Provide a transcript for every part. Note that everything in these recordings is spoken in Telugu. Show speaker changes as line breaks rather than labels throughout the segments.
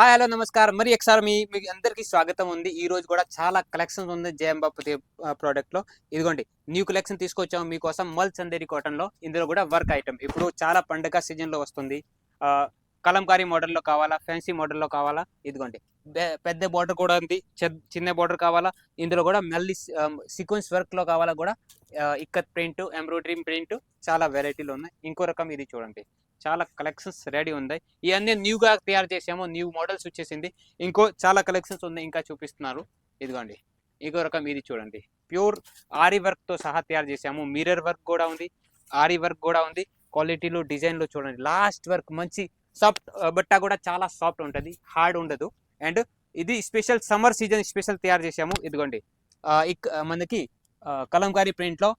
హాయ్ హలో నమస్కారం మరి ఒకసారి మీకు అందరికీ స్వాగతం ఉంది. ఈ రోజు కూడా చాలా కలెక్షన్స్ ఉంది జేఎం బాపతి ప్రోడక్ట్ లో. ఇదిగోండి న్యూ కలెక్షన్ తీసుకొచ్చాము మీకోసం మల్ చందేరి కాటన్ లో. ఇందులో కూడా వర్క్ ఐటమ్ ఇప్పుడు చాలా పండగ సీజన్ లో వస్తుంది. కలంకారీ మోడల్లో కావాలా, ఫ్యాన్సీ మోడల్లో కావాలా, ఇదిగోండి పెద్ద బార్డర్ కూడా ఉంది, చిన్న బార్డర్ కావాలా, ఇందులో కూడా మళ్ళీ సీక్వెన్స్ వర్క్ లో కావాలా కూడా ఇక్కత్ ప్రింట్, ఎంబ్రాయిడరీ ప్రింట్ చాలా వెరైటీలు ఉన్నాయి. ఇంకో రకం ఇది చూడండి, చాలా కలెక్షన్స్ రెడీ ఉన్నాయి. ఇవన్నీ న్యూగా తయారు చేసాము, న్యూ మోడల్స్ వచ్చేసింది. ఇంకో చాలా కలెక్షన్స్ ఉన్నాయి, ఇంకా చూపిస్తున్నారు. ఇదిగోండి ఇంకో రకం ఇది చూడండి, ప్యూర్ ఆరి వర్క్ తో సహా తయారు చేసాము. మిర్రర్ వర్క్ కూడా ఉంది, ఆరి వర్క్ కూడా ఉంది. క్వాలిటీలో డిజైన్లో చూడండి, లాస్ట్ వర్క్ మంచి సాఫ్ట్ బట్ట కూడా చాలా సాఫ్ట్ ఉంటుంది, హార్డ్ ఉండదు. అండ్ ఇది స్పెషల్ సమ్మర్ సీజన్ స్పెషల్ తయారు చేసాము. ఇదిగోండి మనకి కలంకారీ ప్రింట్లో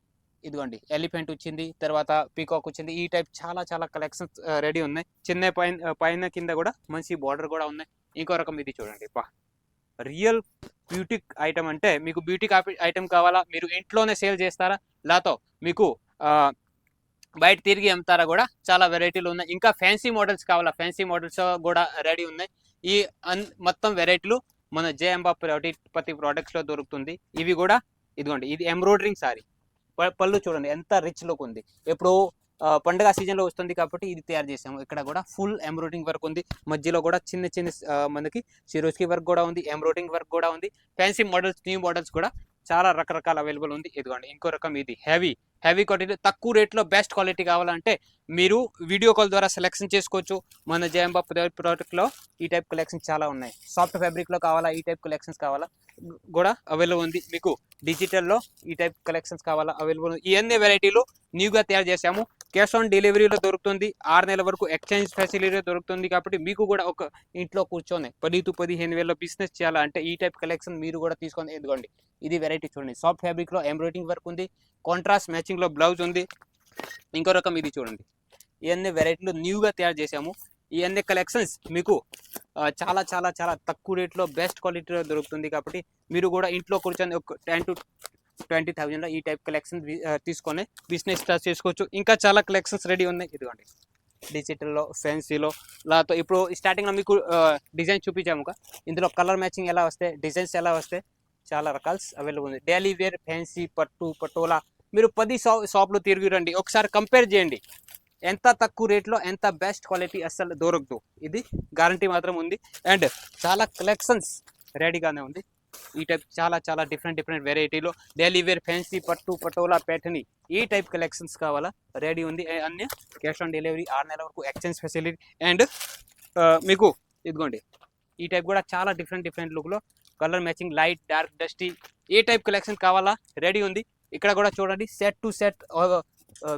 ఇదిగోండి ఎలిఫెంట్ వచ్చింది, తర్వాత పీకాక్ వచ్చింది. ఈ టైప్ చాలా చాలా కలెక్షన్స్ రెడీ ఉన్నాయి. చిన్న పైన కింద కూడా మంచి బార్డర్ కూడా ఉన్నాయి. ఇంకో రకం ఇది చూడండి, రియల్ బ్యూటిక్ ఐటమ్. అంటే మీకు బ్యూటిక్ ఐటమ్ కావాలా, మీరు ఇంట్లోనే సేల్ చేస్తారా, లేతో మీకు బయట తిరిగి అమ్ముతారా కూడా చాలా వెరైటీలు ఉన్నాయి. ఇంకా ఫ్యాన్సీ మోడల్స్ కావాలా, ఫ్యాన్సీ మోడల్స్ కూడా రెడీ ఉన్నాయి. ఈ మొత్తం వెరైటీలు మన జేఎం బాపతి ప్రోడక్ట్స్ లో దొరుకుతుంది. ఇవి కూడా ఇదిగోండి, ఇది ఎంబ్రాయిడరింగ్ సారీ, పళ్ళు చూడండి ఎంత రిచ్ లుక్ ఉంది. ఇప్పుడు పండుగ సీజన్ లో వస్తుంది కాబట్టి ఇది తయారు చేసాము. ఇక్కడ కూడా ఫుల్ ఎంబ్రాయిడరింగ్ వర్క్ ఉంది, మధ్యలో కూడా చిన్న చిన్న మనకి సిరోస్కి వర్క్ కూడా ఉంది, ఎంబ్రాయిడరింగ్ వర్క్ కూడా ఉంది. ఫ్యాన్సీ మోడల్స్, న్యూ మోడల్స్ కూడా చాలా రకరకాల అవైలబుల్ ఉంది. ఇదిగోండి ఇంకో రకం, ఇది హెవీ క్వాలిటీ, తక్కువ రేట్లో బెస్ట్ క్వాలిటీ కావాలంటే మీరు వీడియో కాల్ ద్వారా సెలెక్షన్ చేసుకోవచ్చు. మన జేఎం బాపతి ప్రోడక్ట్ లో ఈ టైప్ కలెక్షన్స్ చాలా ఉన్నాయి. సాఫ్ట్ ఫ్యాబ్రిక్ లో కావాలా, ఈ టైప్ కలెక్షన్స్ కావాలా కూడా అవైలబుల్ ఉంది. మీకు డిజిటల్లో ఈ టైప్ కలెక్షన్స్ కావాలా అవైలబుల్ ఉంది. ఇవన్నీ వెరైటీలు న్యూగా తయారు చేసాము. క్యాష్ ఆన్ డెలివరీలో దొరుకుతుంది, 6 నెలల వరకు ఎక్స్చేంజ్ ఫెసిలిటీ దొరుకుతుంది. కాబట్టి మీకు కూడా ఒక ఇంట్లో కూర్చొని 10 to 15 వేల బిజినెస్ చేయాలంటే ఈ టైప్ కలెక్షన్ మీరు కూడా తీసుకొని ఎదుగోండి. ఇది వెరైటీ చూడండి, సాఫ్ట్ ఫ్యాబ్రిక్ లో ఎంబ్రాయిడరింగ్ వర్క్ ఉంది, కాంట్రాస్ట్ మ్యాచింగ్ లో బ్లౌజ్ ఉంది. ఇంకో రకం ఇది చూడండి, ఇవన్నీ వెరైటీలు న్యూగా తయారు చేసాము. ఇవన్నీ కలెక్షన్స్ మీకు చాలా చాలా చాలా తక్కువ రేట్లో బెస్ట్ క్వాలిటీలో దొరుకుతుంది. కాబట్టి మీరు కూడా ఇంట్లో కూర్చొని ఒక 10 to 20,000 ఈ టైప్ కలెక్షన్ తీసుకొని బిజినెస్ స్టార్ట్ చేసుకోవచ్చు. ఇంకా చాలా కలెక్షన్స్ రెడీ ఉన్నాయి. ఇదిగోండి డిజిటల్లో, ఫ్యాన్సీలో, లాతో ఇప్పుడు స్టార్టింగ్లో మీకు డిజైన్ చూపించాము. ఇందులో కలర్ మ్యాచింగ్ ఎలా వస్తాయి, డిజైన్స్ ఎలా వస్తాయి, చాలా రకాల్స్ అవైలబుల్ ఉంది. డైలీ వేర్, ఫ్యాన్సీ, పట్టు, పటోలా, మీరు 10 షాప్లు తిరిగి రండి, ఒకసారి కంపేర్ చేయండి. ఎంత తక్కువ రేట్లో ఎంత బెస్ట్ క్వాలిటీ అస్సలు దొరకదు, ఇది గ్యారంటీ మాత్రం ఉంది. అండ్ చాలా కలెక్షన్స్ రెడీగానే ఉంది. ఈ టైప్ చాలా చాలా డిఫరెంట్ వెరైటీలో డైలీ వేర్, ఫ్యాన్సీ, పట్టు, పటోలా, ప్యాటర్నీ ఈ టైప్ కలెక్షన్స్ కావాలా రెడీ ఉంది. అన్ని క్యాష్ ఆన్ డెలివరీ, 6 నెలల వరకు ఎక్స్చేంజ్ ఫెసిలిటీ. అండ్ మీకు ఇదిగోండి ఈ టైప్ కూడా చాలా డిఫరెంట్ లుక్లో colour matching, light, dark, dusty ఏ టైప్ కలెక్షన్ కావాలా రెడీ ఉంది. ఇక్కడ కూడా చూడండి, సెట్ టు సెట్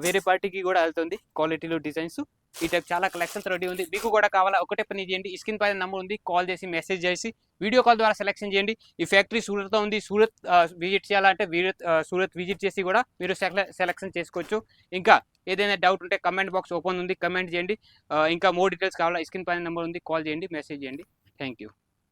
వేరే పార్టీకి కూడా వెళ్తుంది. క్వాలిటీలో డిజైన్స్ ఈ టైప్ చాలా కలెక్షన్స్ రెడీ ఉంది. మీకు కూడా కావాలా ఒకటే పని చేయండి, స్క్రీన్ పైన నెంబర్ ఉంది, కాల్ చేసి మెసేజ్ చేసి వీడియో కాల్ ద్వారా సెలెక్షన్ చేయండి. ఈ ఫ్యాక్టరీ సూరత్లో ఉంది, సూరత్ విజిట్ చేయాలంటే సూరత్ విజిట్ చేసి కూడా మీరు సెలెక్షన్ చేసుకోవచ్చు. ఇంకా ఏదైనా డౌట్ ఉంటే కమెంట్ బాక్స్ ఓపెన్ ఉంది, కమెంట్ చేయండి. ఇంకా మోర్ డీటెయిల్స్ కావాలా స్క్రీన్ పైన నెంబర్ ఉంది, కాల్ చేయండి, మెసేజ్ చేయండి. Thank you.